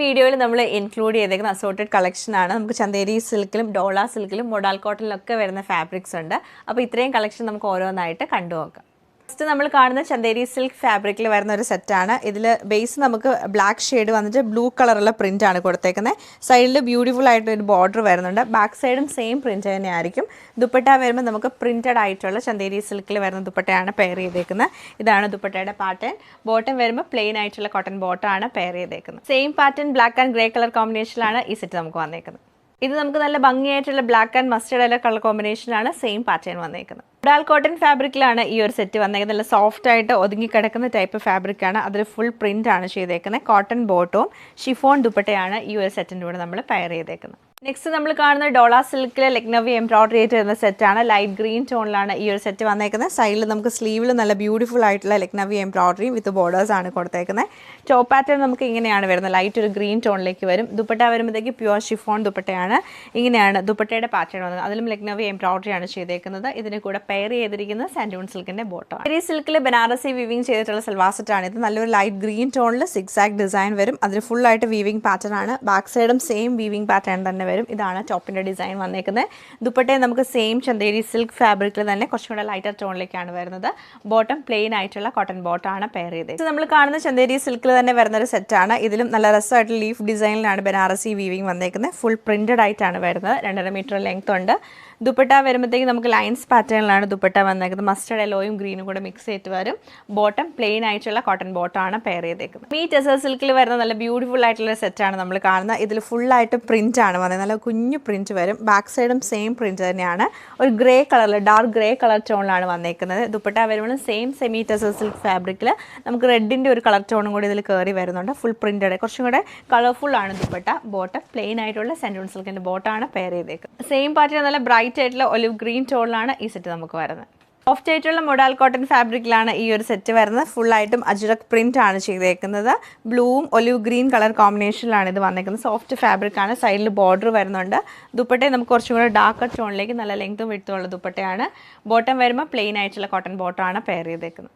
വീഡിയോയിൽ നമ്മൾ ഇൻക്ലൂഡ് ചെയ്തേക്കുന്ന അസോർട്ടഡ് കളക്ഷനാണ്. നമുക്ക് ചന്തേരി സിൽക്കിലും ഡോള സിൽക്കിലും മൊഡാൽ കോട്ടണിലൊക്കെ വരുന്ന ഫാബ്രിക്സ് ഉണ്ട്. അപ്പോൾ ഇത്രയും കളക്ഷൻ നമുക്ക് ഓരോന്നായിട്ട് കണ്ടു നോക്കാം. ഫസ്റ്റ് നമ്മൾ കാണുന്ന ചന്തേരി സിൽക്ക് ഫാബ്രിക്കിൽ വരുന്ന ഒരു സെറ്റാണ്. ഇതിൽ ബേസ് നമുക്ക് ബ്ലാക്ക് ഷെയ്ഡ് വന്നിട്ട് ബ്ലൂ കളറുള്ള പ്രിൻ്റ് ആണ് കൊടുത്തേക്കുന്നത്. സൈഡിൽ ബ്യൂട്ടിഫുൾ ആയിട്ട് ഒരു ബോർഡർ വരുന്നുണ്ട്. ബാക്ക് സൈഡും സെയിം പ്രിൻ്റ് തന്നെയായിരിക്കും. ദുപ്പട്ട വരുമ്പോൾ നമുക്ക് പ്രിൻറ്റഡ് ആയിട്ടുള്ള ചന്തേരി സിൽക്കിൽ വരുന്ന ദുപ്പട്ടയാണ് പെയർ ചെയ്തേക്കുന്നത്. ഇതാണ് ദുപ്പട്ടയുടെ പാറ്റേൺ. ബോട്ടം വരുമ്പോൾ പ്ലെയിൻ ആയിട്ടുള്ള കോട്ടൺ ബോട്ടമാണ് പെയർ ചെയ്തേക്കുന്നത്. Same pattern black and grey colour കോമ്പിനേഷനിലാണ് ഈ സെറ്റ് നമുക്ക് വന്നേക്കുന്നത്. ഇത് നമുക്ക് നല്ല ഭംഗിയായിട്ടുള്ള ബ്ലാക്ക് ആൻഡ് മസ്റ്റേർഡ് അല്ല കളർ കോമ്പിനേഷനിലാണ് സെയിം പാറ്റേൺ വന്നേക്കുന്നത്. മൊഡാൽ കോട്ടൺ ഫാബ്രിക്കിലാണ് ഈ ഒരു സെറ്റ് വന്നേക്കുന്നത്. നല്ല സോഫ്റ്റ് ആയിട്ട് ഒതുങ്ങി കിടക്കുന്ന ടൈപ്പ് ഫാബ്രിക്കാണ്. അതിൽ ഫുൾ പ്രിൻ്റ് ആണ് ചെയ്തേക്കുന്നത്. കോട്ടൺ ബോട്ടവും ഷിഫോൺ ദുപ്പട്ടയാണ് ഈ ഒരു സെറ്റിൻ്റെ കൂടെ നമ്മൾ പെയർ ചെയ്തേക്കുന്നത്. നെക്സ്റ്റ് നമ്മൾ കാണുന്ന ഡോള സിൽക്കിൽ ലക്നവി എംബ്രോയിഡറി ആയിട്ട് വരുന്ന സെറ്റാണ്. ലൈറ്റ് ഗ്രീൻ ടോണിലാണ് ഈ ഒരു സെറ്റ് വന്നേക്കുന്നത്. സൈഡിൽ നമുക്ക് സ്ലീവിൽ നല്ല ബ്യൂട്ടിഫുൾ ആയിട്ടുള്ള ലക്നവി എംബ്രോയിഡറി വിത്ത് ബോർഡേഴ്സ് ആണ് കൊടുത്തേക്കുന്നത്. ടോപ്പ് പാറ്റേൺ നമുക്ക് ഇങ്ങനെയാണ് വരുന്നത്. ലൈറ്റ് ഒരു ഗ്രീൻ ടോണിലേക്ക് വരും. ദുപ്പട്ട വരുമ്പോഴത്തേക്ക് പ്യുവർ ഷിഫോൺ ദുപ്പട്ടയാണ്. ഇങ്ങനെയാണ് ദുപ്പട്ടയുടെ പാറ്റേൺ വന്നത്. അതിലും ലക്നവി എംബ്രോയിഡറി ആണ് ചെയ്തേക്കുന്നത്. ഇതിന് കൂടെ പെയർ ചെയ്തിരിക്കുന്നത് സാൻഡൂൺ സിൽക്കിന്റെ ബോട്ടം. ഈ സിൽക്കിൽ ബനാറസി വീവിംഗ് ചെയ്തിട്ടുള്ള സൽവാർ സെറ്റാണ് ഇത്. നല്ലൊരു ലൈറ്റ് ഗ്രീൻ ടോണിൽ സിക്സാക് ഡിസൈൻ വരും. അതിന് ഫുൾ ആയിട്ട് വീവിംഗ് പാറ്റേൺ ആണ്. ബാക്ക് സൈഡും സെയിം വീവിംഗ് പാറ്റേൺ തന്നെ വരും. ഇതാണ് ടോപ്പിന്റെ ഡിസൈൻ വന്നേക്കുന്നത്. ദുപ്പട്ടയെ നമുക്ക് സെയിം ചന്തേരി സിൽക്ക് ഫാബ്രിക്കിൽ തന്നെ കുറച്ചും കൂടെ ലൈറ്റർ ടോണിലേക്കാണ് വരുന്നത്. ബോട്ടം പ്ലെയിൻ ആയിട്ടുള്ള കോട്ടൺ ബോട്ടമാണ് പെയർ ചെയ്തത്. നമ്മൾ കാണുന്ന ചന്തേരി സിൽക്കിൽ തന്നെ വരുന്ന ഒരു സെറ്റാണ്. ഇതിലും നല്ല രസമായിട്ട് ലീഫ് ഡിസൈനിലാണ് ബനാറസി വീവിംഗ് വന്നേക്കുന്നത്. ഫുൾ പ്രിന്റഡ് ആയിട്ടാണ് വരുന്നത്. 2.5 മീറ്റർ ലെങ്ത് ഉണ്ട്. ദുപ്പട്ട വരുമ്പോഴത്തേക്ക് നമുക്ക് ലൈൻസ് പാറ്റേണിലാണ് ദുപ്പട്ട വന്നേക്കുന്നത്. മസ്റ്റേർഡ് യെല്ലോയും ഗ്രീനും കൂടെ മിക്സ് ചെയ്തിട്ട് വരും. ബോട്ടം പ്ലെയിൻ ആയിട്ടുള്ള കോട്ടൺ ബോട്ടമാണ് പെയർ ചെയ്തേക്കുന്നത്. ഈ ടെസർ സിൽക്കിൽ വരുന്ന നല്ല ബ്യൂട്ടിഫുൾ ആയിട്ടുള്ള സെറ്റാണ് നമ്മൾ കാണുന്നത്. ഇതിൽ ഫുള്ളായിട്ട് പ്രിന്റ് ആണ് വന്നത്. നല്ല കുഞ്ഞു പ്രിന്റ് വരും. ബാക്ക് സൈഡും സെയിം പ്രിന്റ് തന്നെയാണ്. ഒരു ഗ്രേ കളറിൽ ഡാർക്ക് ഗ്രേ കളർ ടോണിലാണ് വന്നേക്കുന്നത്. ദുപ്പട്ട വരുമ്പോൾ സെയിം സെമി ടെസർ സിൽക്ക് ഫാബ്രിക്കിൽ നമുക്ക് റെഡിൻ്റെ ഒരു കളർ ടോണും കൂടി ഇതിൽ കയറി വരുന്നുണ്ട്. ഫുൾ പ്രിന്റഡ് കുറച്ചും കൂടെ കളർഫുൾ ആണ് ദുപ്പട്ട. ബോട്ടം പ്ലെയിൻ ആയിട്ടുള്ള സാൻഡൂൺ സിൽക്കിൻ്റെ ബോട്ടമാണ് പെയർ ചെയ്തേക്കുന്നത്. സെയിം പാറ്റേൺ നല്ല ബ്രൈറ്റ് ആയിട്ടുള്ള ഒലിവ് ഗ്രീൻ ടോണിലാണ് ഈ സെറ്റ് നമുക്ക് വരുന്നത്. സോഫ്റ്റ് ആയിട്ടുള്ള മൊഡാൽ കോട്ടൺ ഫാബ്രിക്കിലാണ് ഈ ഒരു സെറ്റ് വരുന്നത്. ഫുള്ളായിട്ടും അജ്രക് പ്രിന്റ് ആണ് ചെയ്തേക്കുന്നത്. ബ്ലൂവും ഒലിവ് ഗ്രീൻ കളർ കോമ്പിനേഷനിലാണ് ഇത് വന്നേക്കുന്നത്. സോഫ്റ്റ് ഫാബ്രിക് ആണ്. സൈഡിൽ ബോർഡർ വരുന്നുണ്ട്. ദുപ്പട്ടയെ നമുക്ക് കുറച്ചും കൂടെ ഡാർക്കർ ടോണിലേക്ക് നല്ല ലെങ്ത്തും വിടുത്തുള്ള ദുപ്പട്ടയാണ്. ബോട്ടം വരുമ്പോൾ പ്ലെയിൻ ആയിട്ടുള്ള കോട്ടൺ ബോട്ടമാണ് പെയർ ചെയ്തേക്കുന്നത്.